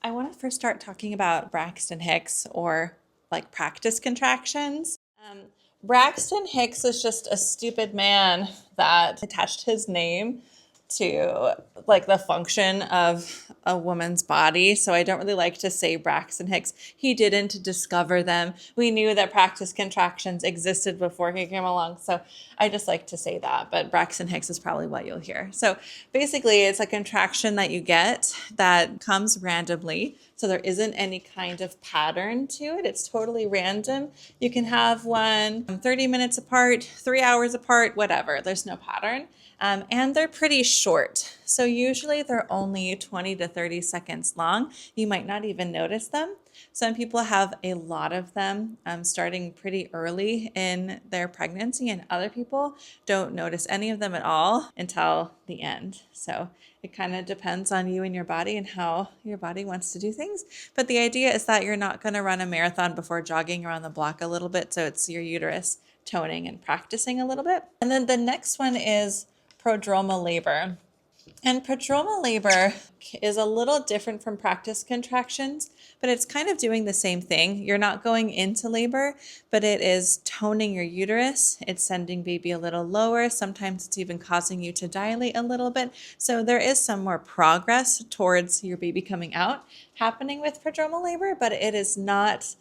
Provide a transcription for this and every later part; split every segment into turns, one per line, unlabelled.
I want to first start talking about Braxton Hicks, or like practice contractions. Braxton Hicks is just a stupid man that attached his name to like the function of a woman's body. So I don't really like to say Braxton Hicks. He didn't discover them. We knew that practice contractions existed before he came along. So I just like to say that, but Braxton Hicks is probably what you'll hear. So basically it's a contraction that you get that comes randomly. So there isn't any kind of pattern to it. It's totally random. You can have one 30 minutes apart, 3 hours apart, whatever. There's no pattern. And they're pretty short. So usually they're only 20 to 30 seconds long. You might not even notice them. Some people have a lot of them starting pretty early in their pregnancy, and other people don't notice any of them at all until the end. So it kind of depends on you and your body and how your body wants to do things. But the idea is that you're not going to run a marathon before jogging around the block a little bit. So it's your uterus toning and practicing a little bit. And then the next one is prodromal labor. And prodromal labor is a little different from practice contractions, but it's kind of doing the same thing. You're not going into labor, but it is toning your uterus. It's sending baby a little lower. Sometimes it's even causing you to dilate a little bit. So there is some more progress towards your baby coming out happening with prodromal labor, but it is not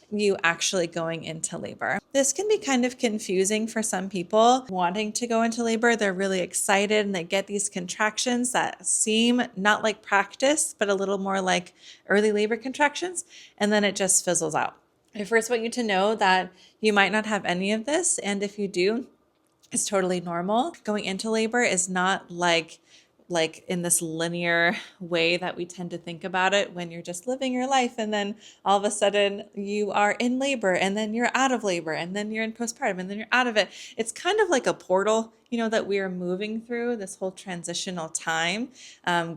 you actually going into labor. This can be kind of confusing for some people wanting to go into labor. They're really excited and they get these contractions that seem not like practice, but a little more like early labor contractions, and then it just fizzles out. I first want you to know that you might not have any of this, and if you do, it's totally normal. Going into labor is not like in this linear way that we tend to think about it when you're just living your life and then all of a sudden you are in labor and then you're out of labor and then you're in postpartum and then you're out of it. It's kind of like a portal, that we are moving through this whole transitional time,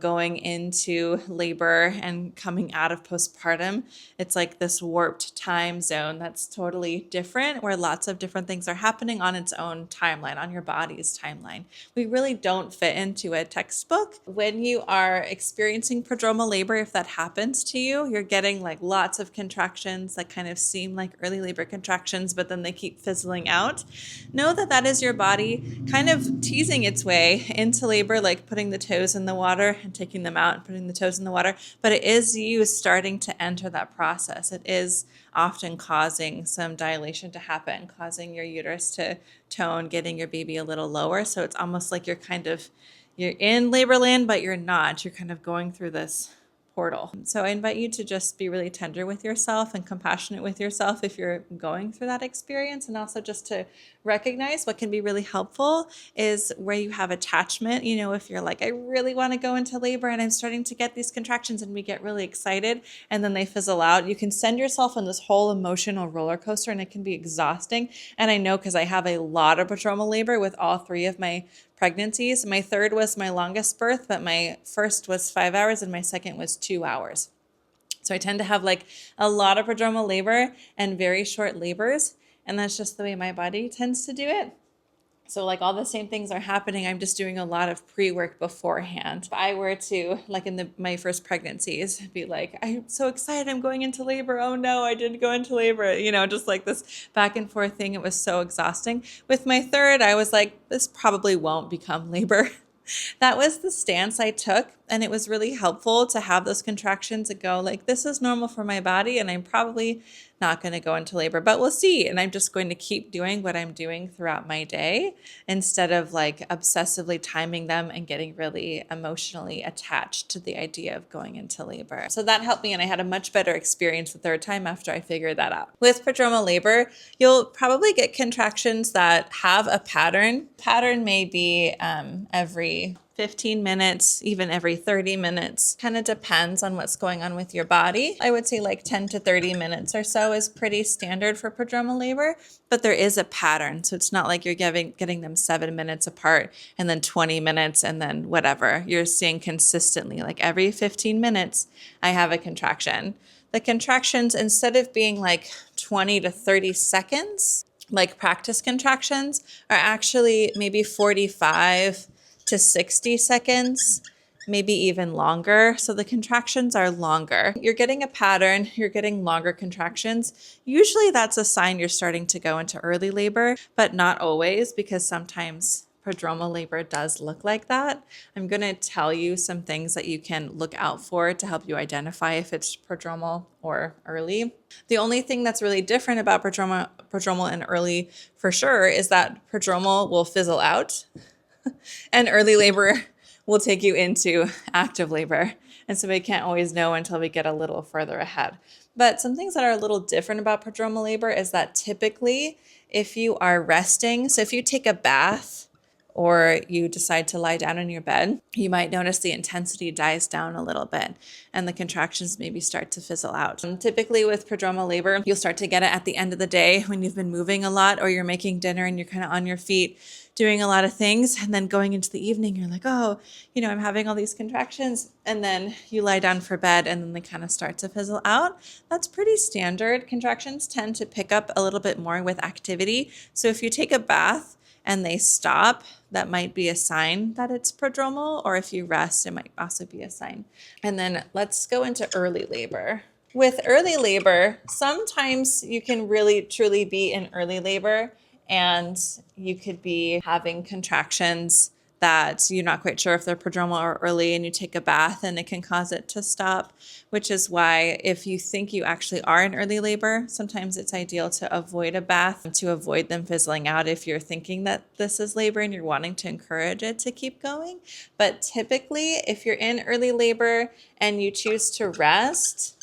going into labor and coming out of postpartum. It's like this warped time zone that's totally different, where lots of different things are happening on its own timeline, on your body's timeline. We really don't fit into a textbook. When you are experiencing prodromal labor, if that happens to you, you're getting like lots of contractions that kind of seem like early labor contractions, but then they keep fizzling out. Know that that is your body kind of teasing its way into labor, like putting the toes in the water and taking them out and putting the toes in the water. But it is you starting to enter that process. It is often causing some dilation to happen, causing your uterus to tone, getting your baby a little lower. So it's almost like you're in labor land, but you're not. You're kind of going through this portal. So I invite you to just be really tender with yourself and compassionate with yourself if you're going through that experience, and also just to recognize what can be really helpful is where you have attachment. If you're like, I really want to go into labor and I'm starting to get these contractions, and we get really excited and then they fizzle out, you can send yourself on this whole emotional roller coaster, and it can be exhausting. And I know, because I have a lot of prodromal labor with all 3 of my pregnancies. My 3rd was my longest birth, but my first was 5 hours and my second was 2 hours. So I tend to have like a lot of prodromal labor and very short labors. And that's just the way my body tends to do it. So like all the same things are happening. I'm just doing a lot of pre-work beforehand. If I were to, like in my first pregnancies, be like, I'm so excited, I'm going into labor. Oh no, I didn't go into labor. Just like this back and forth thing. It was so exhausting. With my 3rd, I was like, this probably won't become labor. That was the stance I took. And it was really helpful to have those contractions and go like, this is normal for my body, and I'm probably not going to go into labor, but we'll see. And I'm just going to keep doing what I'm doing throughout my day instead of like obsessively timing them and getting really emotionally attached to the idea of going into labor. So that helped me, and I had a much better experience the 3rd time after I figured that out. With prodromal labor, you'll probably get contractions that have a pattern. Pattern may be every 15 minutes, even every 30 minutes. Kind of depends on what's going on with your body. I would say like 10 to 30 minutes or so is pretty standard for prodromal labor, but there is a pattern. So it's not like you're getting them 7 minutes apart and then 20 minutes and then whatever. You're seeing consistently, like every 15 minutes, I have a contraction. The contractions, instead of being like 20 to 30 seconds, like practice contractions, are actually maybe 45 to 60 seconds, maybe even longer. So the contractions are longer. You're getting a pattern, you're getting longer contractions. Usually that's a sign you're starting to go into early labor, but not always, because sometimes prodromal labor does look like that. I'm going to tell you some things that you can look out for to help you identify if it's prodromal or early. The only thing that's really different about prodromal and early for sure is that prodromal will fizzle out and early labor will take you into active labor. And so we can't always know until we get a little further ahead. But some things that are a little different about prodromal labor is that typically if you are resting, so if you take a bath or you decide to lie down in your bed, you might notice the intensity dies down a little bit and the contractions maybe start to fizzle out. Typically with prodromal labor, you'll start to get it at the end of the day when you've been moving a lot or you're making dinner and you're kind of on your feet doing a lot of things. And then going into the evening, you're like, oh, I'm having all these contractions. And then you lie down for bed and then they kind of start to fizzle out. That's pretty standard. Contractions tend to pick up a little bit more with activity. So if you take a bath and they stop, that might be a sign that it's prodromal, or if you rest, it might also be a sign. And then let's go into early labor. With early labor, sometimes you can really truly be in early labor and you could be having contractions that you're not quite sure if they're prodromal or early, and you take a bath and it can cause it to stop, which is why if you think you actually are in early labor, sometimes it's ideal to avoid a bath to avoid them fizzling out if you're thinking that this is labor and you're wanting to encourage it to keep going. But typically, if you're in early labor and you choose to rest,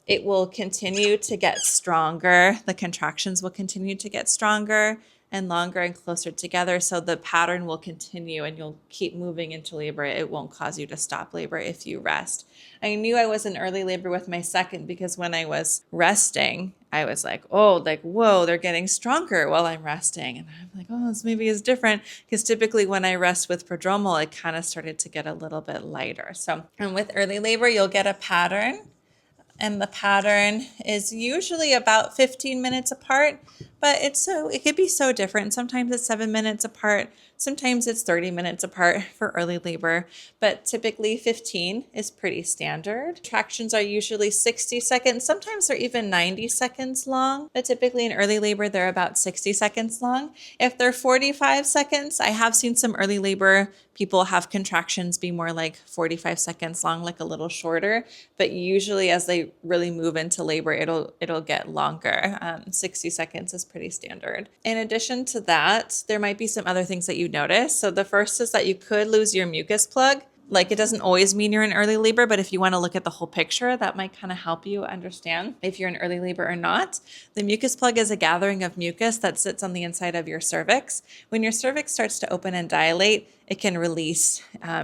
it will continue to get stronger. The contractions will continue to get stronger and longer and closer together. So the pattern will continue and you'll keep moving into labor. It won't cause you to stop labor if you rest. I knew I was in early labor with my second because when I was resting, I was like, oh, like, whoa, they're getting stronger while I'm resting. And I'm like, oh, this maybe is different, because typically when I rest with prodromal, it kind of started to get a little bit lighter. And with early labor, you'll get a pattern. And the pattern is usually about 15 minutes apart, but it could be so different. Sometimes it's 7 minutes apart. Sometimes it's 30 minutes apart for early labor, but typically 15 is pretty standard. Contractions are usually 60 seconds. Sometimes they're even 90 seconds long, but typically in early labor, they're about 60 seconds long. If they're 45 seconds, I have seen some early labor people have contractions be more like 45 seconds long, like a little shorter, but usually as they really move into labor, it'll get longer. 60 seconds is pretty standard. In addition to that, there might be some other things that you notice. So the first is that you could lose your mucus plug. Like, it doesn't always mean you're in early labor, but if you want to look at the whole picture, that might kind of help you understand if you're in early labor or not. The mucus plug is a gathering of mucus that sits on the inside of your cervix. When your cervix starts to open and dilate, it can release.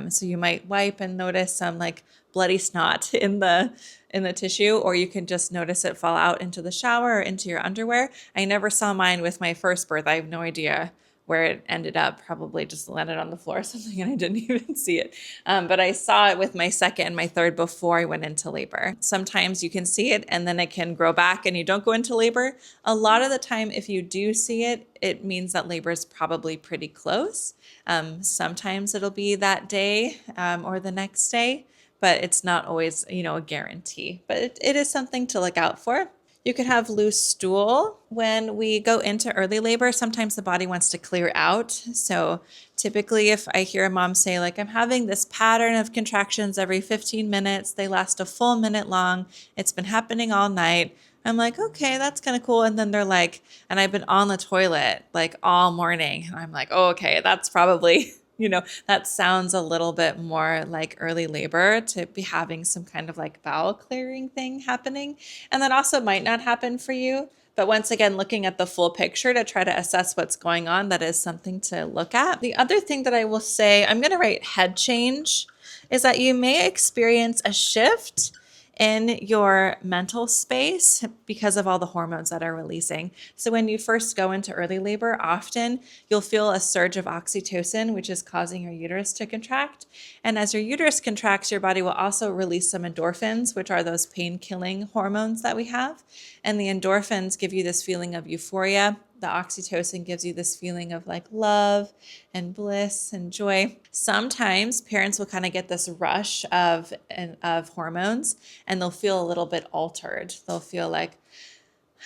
So you might wipe and notice some like bloody snot in the tissue, or you can just notice it fall out into the shower or into your underwear. I never saw mine with my first birth. I have no idea where it ended up, probably just landed on the floor or something and I didn't even see it. But I saw it with my second and my third before I went into labor. Sometimes you can see it and then it can grow back and you don't go into labor. A lot of the time, if you do see it, it means that labor is probably pretty close. Sometimes it'll be that day or the next day, but it's not always, a guarantee. But it is something to look out for. You could have loose stool. When we go into early labor, sometimes the body wants to clear out. So typically if I hear a mom say, like, I'm having this pattern of contractions every 15 minutes, they last a full minute long, it's been happening all night, I'm like, okay, that's kind of cool. And then they're like, and I've been on the toilet like all morning. And I'm like, oh, okay, that's probably... that sounds a little bit more like early labor, to be having some kind of like bowel clearing thing happening. And that also might not happen for you. But once again, looking at the full picture to try to assess what's going on, that is something to look at. The other thing that I will say, I'm going to write head change, is that you may experience a shift in your mental space because of all the hormones that are releasing. So when you first go into early labor, often you'll feel a surge of oxytocin, which is causing your uterus to contract. And as your uterus contracts, your body will also release some endorphins, which are those pain-killing hormones that we have. And the endorphins give you this feeling of euphoria. the oxytocin gives you this feeling of like love and bliss and joy. Sometimes parents will kind of get this rush of hormones, and they'll feel a little bit altered. They'll feel like,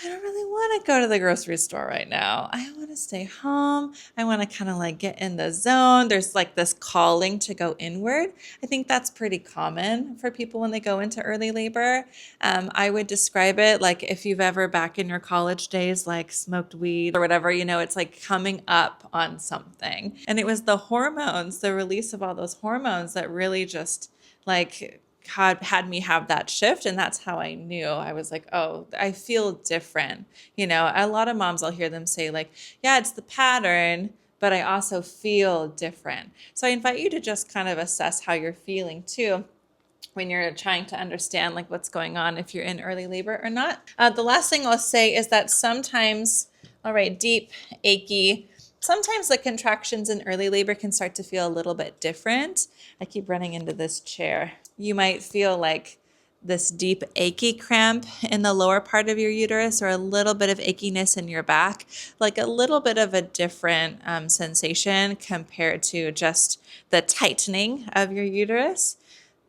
I don't really want to go to the grocery store right now. I want to stay home. I want to kind of like get in the zone. There's like this calling to go inward. I think that's pretty common for people when they go into early labor. I would describe it like if you've ever back in your college days, like smoked weed or whatever, it's like coming up on something. And it was the hormones, the release of all those hormones that really just like had me have that shift. And that's how I knew. I was like, oh, I feel different. A lot of moms, I'll hear them say like, yeah, it's the pattern, but I also feel different. So I invite you to just kind of assess how you're feeling too when you're trying to understand like what's going on, if you're in early labor or not. The last thing I'll say is that sometimes, all right, deep, achy, sometimes the contractions in early labor can start to feel a little bit different. I keep running into this chair. You might feel like this deep achy cramp in the lower part of your uterus, or a little bit of achiness in your back, like a little bit of a different sensation compared to just the tightening of your uterus.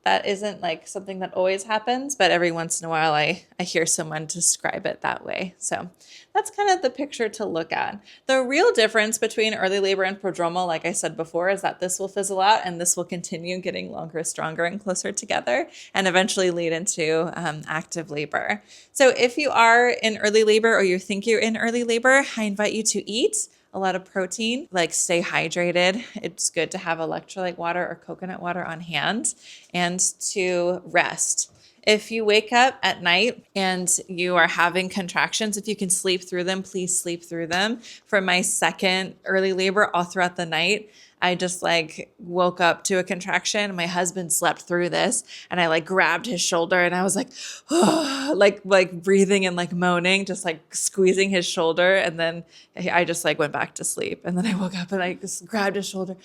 That isn't like something that always happens, but every once in a while I hear someone describe it that way. So that's kind of the picture to look at. The real difference between early labor and prodromal, like I said before, is that this will fizzle out and this will continue getting longer, stronger, and closer together, and eventually lead into active labor. So if you are in early labor or you think you're in early labor, I invite you to eat a lot of protein, like stay hydrated. It's good to have electrolyte water or coconut water on hand, and to rest. If you wake up at night and you are having contractions, if you can sleep through them, please sleep through them. For my second early labor, all throughout the night, I just like woke up to a contraction. My husband slept through this, and I like grabbed his shoulder, and I was like, oh, like breathing and like moaning, just like squeezing his shoulder. And then I just like went back to sleep. And then I woke up and I just grabbed his shoulder,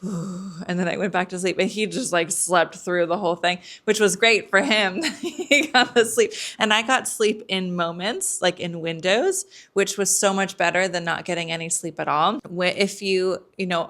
and then I went back to sleep, and he just like slept through the whole thing, which was great for him. He got the sleep, and I got sleep in moments, like in windows, which was so much better than not getting any sleep at all. If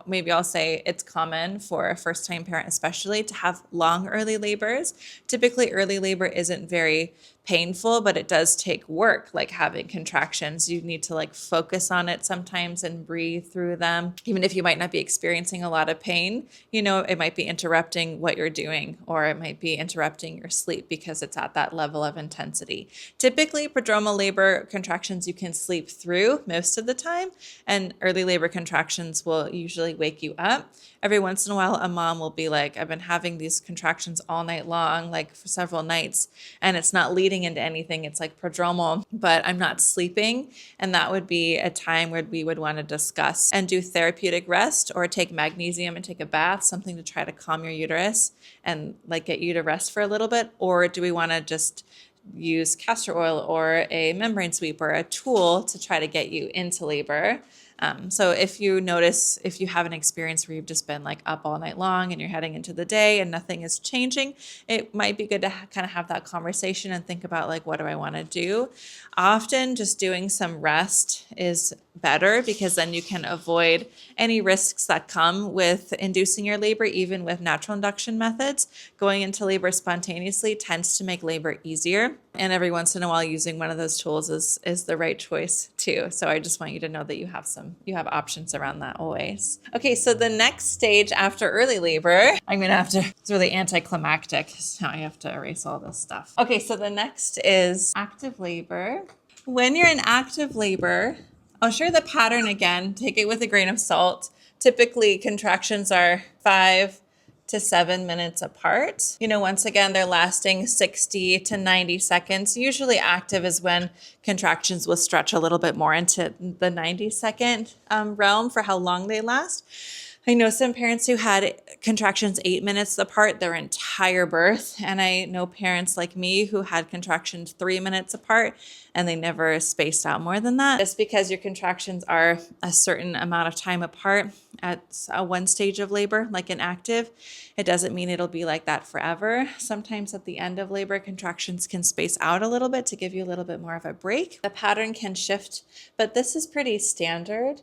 maybe I'll say it's common for a first-time parent, especially, to have long early labors. Typically, early labor isn't very painful, but it does take work, like having contractions. You need to like focus on it sometimes and breathe through them. Even if you might not be experiencing a lot of pain, it might be interrupting what you're doing, or it might be interrupting your sleep because it's at that level of intensity. Typically, prodromal labor contractions you can sleep through most of the time, and early labor contractions will usually wake you up. Every once in a while, a mom will be like, I've been having these contractions all night long, like for several nights, and it's not leading into anything. It's like prodromal, but I'm not sleeping. And that would be a time where we would want to discuss and do therapeutic rest, or take magnesium and take a bath, something to try to calm your uterus and like get you to rest for a little bit. Or do we want to just use castor oil or a membrane sweep or a tool to try to get you into labor? So if you have an experience where you've just been like up all night long and you're heading into the day and nothing is changing, it might be good to kind of have that conversation and think about like, what do I want to do? Often just doing some rest is better, because then you can avoid any risks that come with inducing your labor. Even with natural induction methods, going into labor spontaneously tends to make labor easier. And every once in a while, using one of those tools is the right choice too. So I just want you to know that you have options around that always. Okay, so the next stage after early labor, it's really anticlimactic. So I have to erase all this stuff. Okay, so the next is active labor. When you're in active labor, I'll share the pattern again. Take it with a grain of salt. Typically, contractions are 5 to 7 minutes apart. Once again, they're lasting 60 to 90 seconds. Usually active is when contractions will stretch a little bit more into the 90-second realm for how long they last. I know some parents who had contractions 8 minutes apart their entire birth. And I know parents like me who had contractions 3 minutes apart and they never spaced out more than that. Just because your contractions are a certain amount of time apart at one stage of labor, like an active, it doesn't mean it'll be like that forever. Sometimes at the end of labor, contractions can space out a little bit to give you a little bit more of a break. The pattern can shift, but this is pretty standard.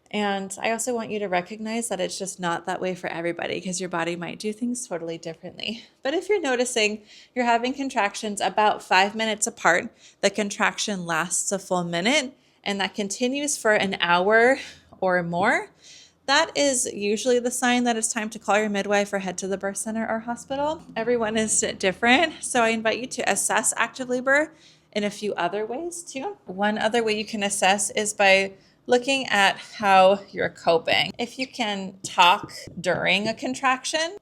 And I also want you to recognize that it's just not that way for everybody because your body might do things totally differently. But if you're noticing you're having contractions about 5 minutes apart, the contraction lasts a full minute and that continues for an hour or more, that is usually the sign that it's time to call your midwife or head to the birth center or hospital. Everyone is different. So I invite you to assess active labor in a few other ways too. One other way you can assess is by looking at how you're coping. If you can talk during a contraction,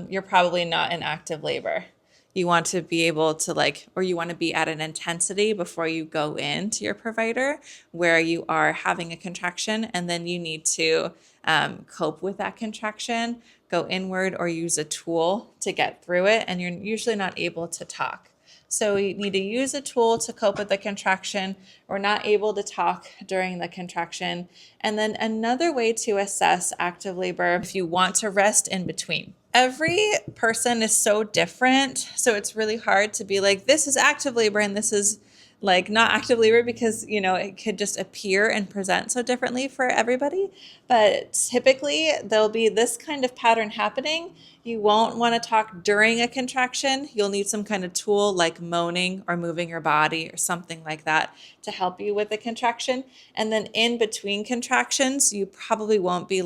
you're probably not in active labor. You want to be able to or you want to be at an intensity before you go into your provider where you are having a contraction, and then you need to cope with that contraction, go inward or use a tool to get through it, and you're usually not able to talk. So you need to use a tool to cope with the contraction. We're not able to talk during the contraction. And then another way to assess active labor, if you want to rest in between. Every person is so different. So it's really hard to be like, this is active labor and this is not active labor, because it could just appear and present so differently for everybody. But typically there'll be this kind of pattern happening. You won't want to talk during a contraction. You'll need some kind of tool like moaning or moving your body or something like that to help you with the contraction. And then in between contractions, you probably won't be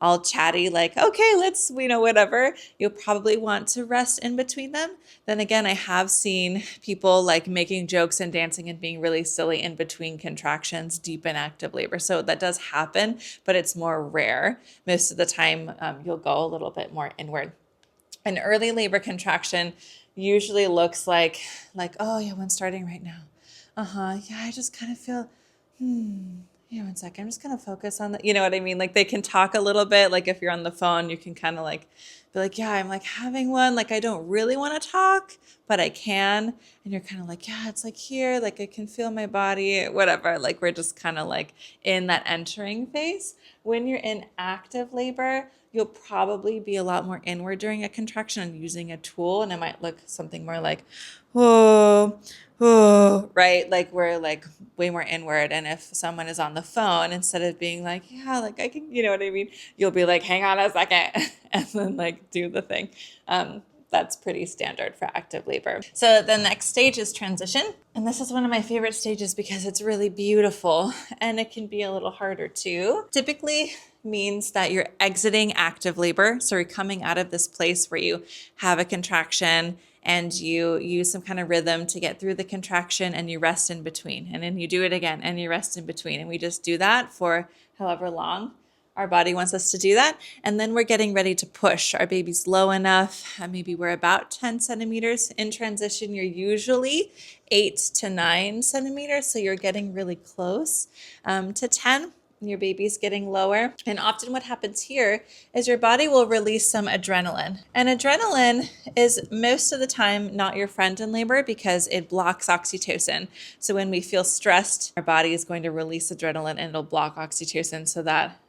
all chatty, okay, let's, whatever. You'll probably want to rest in between them. Then again, I have seen people making jokes and dancing and being really silly in between contractions, deep in active labor. So that does happen, but it's more rare. Most of the time, you'll go a little bit more inward. An early labor contraction usually looks like, oh yeah, one's starting right now. Yeah, I just kind of feel, one second, I'm just going to focus on that. You know what I mean? They can talk a little bit. If you're on the phone, you can kind of be like, yeah, I'm having one. I don't really want to talk, but I can. And you're kind of yeah, it's here. I can feel my body, whatever. We're just kind of in that entering phase. When you're in active labor, you'll probably be a lot more inward during a contraction and using a tool. And it might look something more oh, right? We're way more inward. And if someone is on the phone, instead of being yeah, I can, you know what I mean? You'll be hang on a second, and then do the thing. That's pretty standard for active labor. So the next stage is transition. And this is one of my favorite stages because it's really beautiful and it can be a little harder too. Typically means that you're exiting active labor. So you're coming out of this place where you have a contraction and you use some kind of rhythm to get through the contraction, and you rest in between, and then you do it again and you rest in between. And we just do that for however long our body wants us to do that. And then we're getting ready to push. Our baby's low enough. Maybe we're about 10 centimeters. In transition, you're usually 8 to 9 centimeters. So you're getting really close to 10. Your baby's getting lower. And often what happens here is your body will release some adrenaline. And adrenaline is most of the time not your friend in labor because it blocks oxytocin. So when we feel stressed, our body is going to release adrenaline and it'll block oxytocin so that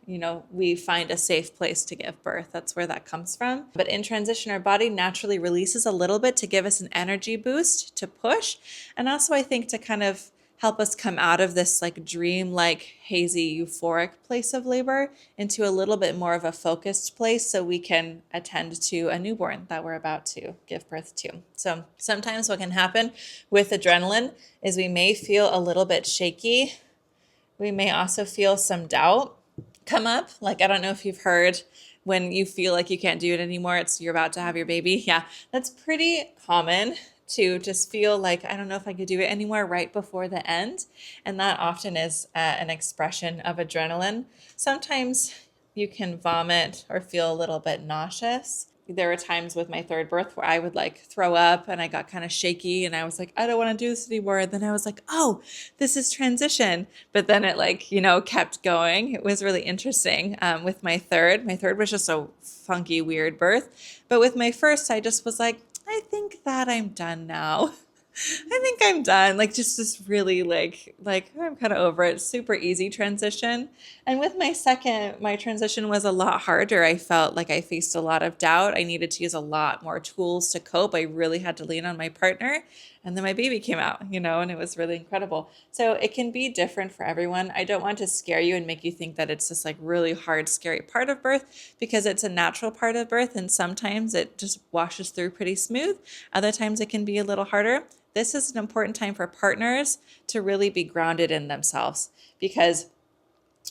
we find a safe place to give birth. That's where that comes from. But in transition, our body naturally releases a little bit to give us an energy boost to push. And also I think to kind of help us come out of this dream-like, hazy, euphoric place of labor into a little bit more of a focused place so we can attend to a newborn that we're about to give birth to. So sometimes what can happen with adrenaline is we may feel a little bit shaky. We may also feel some doubt come up. I don't know if you've heard when you feel like you can't do it anymore, you're about to have your baby. Yeah, that's pretty common to just feel I don't know if I could do it anymore right before the end. And that often is an expression of adrenaline. Sometimes you can vomit or feel a little bit nauseous. there were times with my third birth where I would like throw up and I got kind of shaky and I was like, I don't want to do this anymore. And then I was like, oh, this is transition. But then it like, kept going. It was really interesting. With my third was just a funky, weird birth. But with my first, I just was like, I think that I'm done now. I think I'm done. Like just this really like I'm kind of over it. Super easy transition. And with my second, my transition was a lot harder. I felt like I faced a lot of doubt. I needed to use a lot more tools to cope. I really had to lean on my partner. And then my baby came out, and it was really incredible. So it can be different for everyone. I don't want to scare you and make you think that it's this like really hard, scary part of birth, because it's a natural part of birth. And sometimes it just washes through pretty smooth. Other times it can be a little harder. This is an important time for partners to really be grounded in themselves, because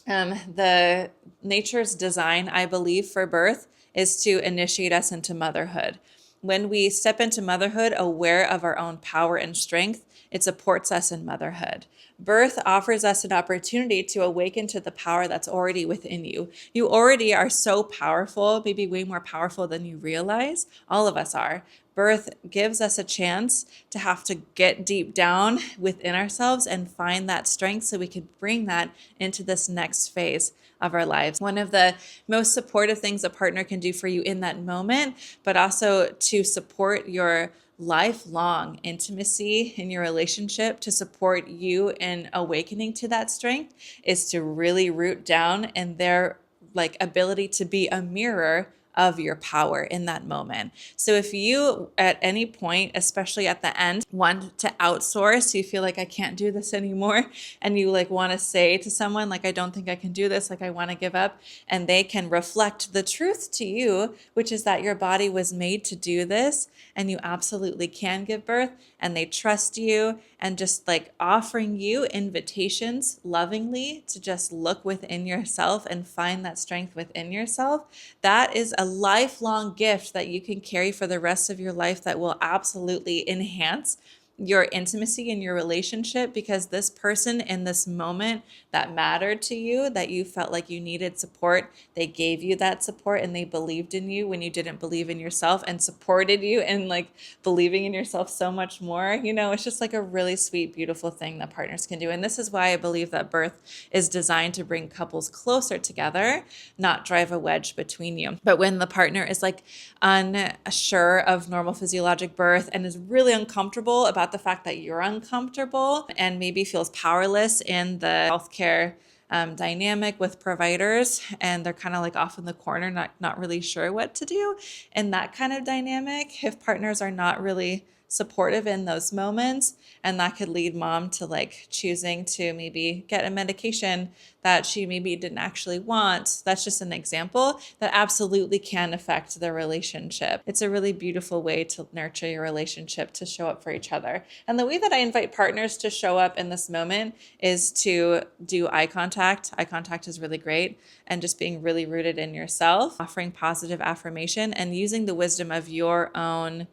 the nature's design, I believe, for birth is to initiate us into motherhood. When we step into motherhood, aware of our own power and strength, it supports us in motherhood. Birth offers us an opportunity to awaken to the power that's already within you. You already are so powerful, maybe way more powerful than you realize. All of us are. Birth gives us a chance to have to get deep down within ourselves and find that strength so we can bring that into this next phase of our lives. One of the most supportive things a partner can do for you in that moment, but also to support your lifelong intimacy in your relationship, to support you in awakening to that strength, is to really root down in their like ability to be a mirror of your power in that moment. So if you at any point, especially at the end, want to outsource, you feel like I can't do this anymore, and you like want to say to someone like, I don't think I can do this, like I want to give up, and they can reflect the truth to you, which is that your body was made to do this and you absolutely can give birth, and they trust you, and just like offering you invitations lovingly to just look within yourself and find that strength within yourself. That is a lifelong gift that you can carry for the rest of your life that will absolutely enhance your intimacy in your relationship, because this person in this moment that mattered to you, that you felt like you needed support, they gave you that support and they believed in you when you didn't believe in yourself, and supported you in like believing in yourself so much more. It's just like a really sweet, beautiful thing that partners can do. And this is why I believe that birth is designed to bring couples closer together, not drive a wedge between you. But when the partner is like unsure of normal physiologic birth and is really uncomfortable about the fact that you're uncomfortable, and maybe feels powerless in the healthcare dynamic with providers, and they're kind of like off in the corner, not really sure what to do in that kind of dynamic, if partners are not really supportive in those moments, and that could lead mom to like choosing to maybe get a medication that she maybe didn't actually want. That's just an example that absolutely can affect the relationship. It's a really beautiful way to nurture your relationship, to show up for each other. And the way that I invite partners to show up in this moment is to do eye contact. Eye contact is really great, and just being really rooted in yourself, offering positive affirmation, and using the wisdom of your own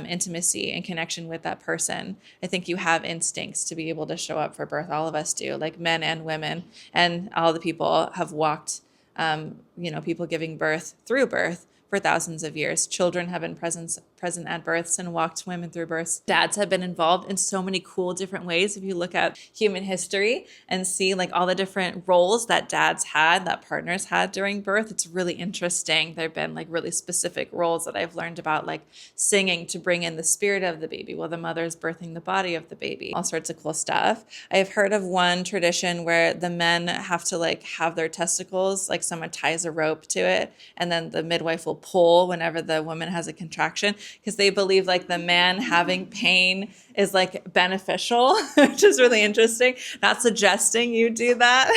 intimacy and connection with that person. I think you have instincts to be able to show up for birth. All of us do, like men and women, and all the people have walked, people giving birth through birth for thousands of years. Children have been present at births and walked women through births. Dads have been involved in so many cool different ways. If you look at human history and see like all the different roles that dads had, that partners had during birth, it's really interesting. There've been like really specific roles that I've learned about, like singing to bring in the spirit of the baby while the mother's birthing the body of the baby. All sorts of cool stuff. I've heard of one tradition where the men have to like have their testicles, like someone ties a rope to it, and then the midwife will pull whenever the woman has a contraction, because they believe like the man having pain is like beneficial, which is really interesting. Not suggesting you do that,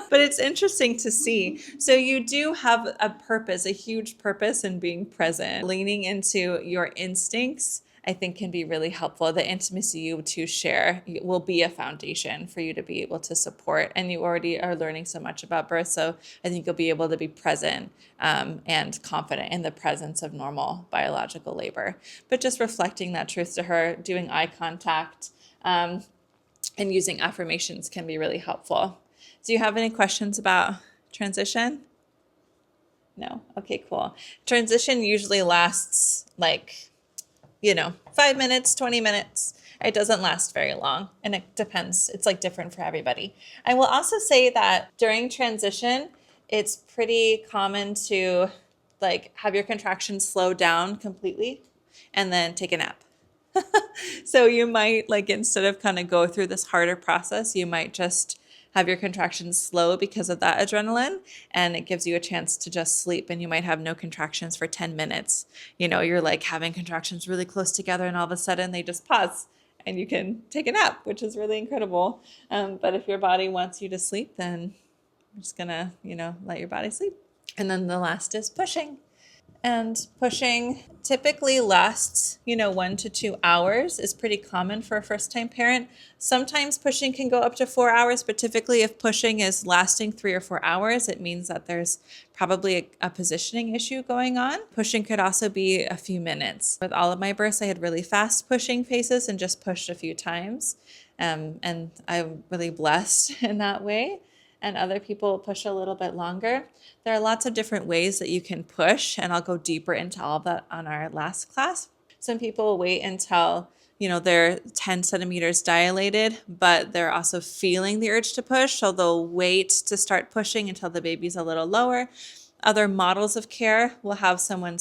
but it's interesting to see. So you do have a purpose, a huge purpose in being present. Leaning into your instincts, I think, can be really helpful. The intimacy you two share will be a foundation for you to be able to support. And you already are learning so much about birth, so I think you'll be able to be present and confident in the presence of normal biological labor. But just reflecting that truth to her, doing eye contact, and using affirmations can be really helpful. Do you have any questions about transition? No? Okay, cool. Transition usually lasts like, 5 minutes, 20 minutes. It doesn't last very long, and it depends. It's like different for everybody. I will also say that during transition, it's pretty common to like have your contractions slow down completely and then take a nap. So you might like instead of kind of go through this harder process, you might just have your contractions slow because of that adrenaline, and it gives you a chance to just sleep, and you might have no contractions for 10 minutes. You're like having contractions really close together and all of a sudden they just pause and you can take a nap, which is really incredible. But if your body wants you to sleep, then I'm just gonna, let your body sleep. And then the last is pushing. And pushing typically lasts, 1 to 2 hours is pretty common for a first-time parent. Sometimes pushing can go up to 4 hours, but typically if pushing is lasting 3 or 4 hours, it means that there's probably a positioning issue going on. Pushing could also be a few minutes. With all of my births, I had really fast pushing phases and just pushed a few times. And I'm really blessed in that way. And other people push a little bit longer. There are lots of different ways that you can push, and I'll go deeper into all of that on our last class. Some people wait until, they're 10 centimeters dilated, but they're also feeling the urge to push, so they'll wait to start pushing until the baby's a little lower. Other models of care will have someone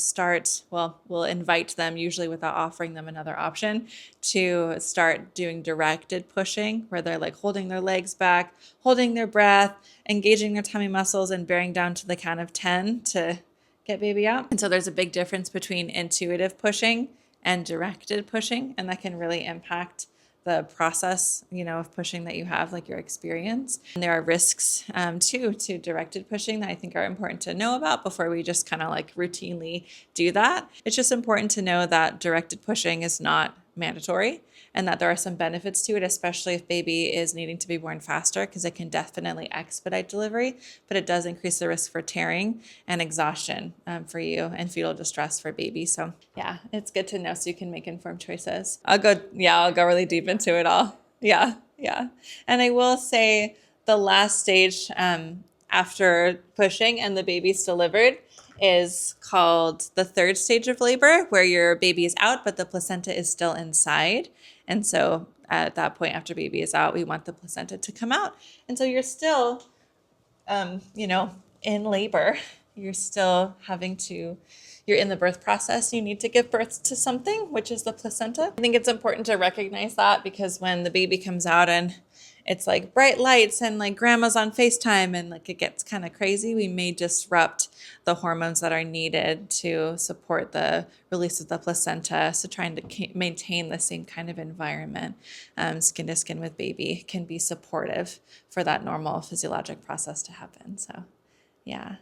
we'll invite them, usually without offering them another option, to start doing directed pushing, where they're like holding their legs back, holding their breath, engaging their tummy muscles, and bearing down to the count of 10 to get baby out. And so there's a big difference between intuitive pushing and directed pushing, and that can really impact the process, of pushing that you have, like your experience. And there are risks too to directed pushing that I think are important to know about before we just kind of like routinely do that. It's just important to know that directed pushing is not mandatory and that there are some benefits to it, especially if baby is needing to be born faster, because it can definitely expedite delivery, but it does increase the risk for tearing and exhaustion for you and fetal distress for baby. So yeah, it's good to know so you can make informed choices. I'll go really deep into it all. Yeah. And I will say the last stage after pushing and the baby's delivered is called the third stage of labor, where your baby is out, but the placenta is still inside. And so at that point, after baby is out, we want the placenta to come out. And so you're still, in labor. You're still you're in the birth process. You need to give birth to something, which is the placenta. I think it's important to recognize that, because when the baby comes out and it's like bright lights and like grandma's on FaceTime and like it gets kind of crazy, we may disrupt the hormones that are needed to support the release of the placenta. So trying to maintain the same kind of environment, skin to skin with baby, can be supportive for that normal physiologic process to happen. So yeah.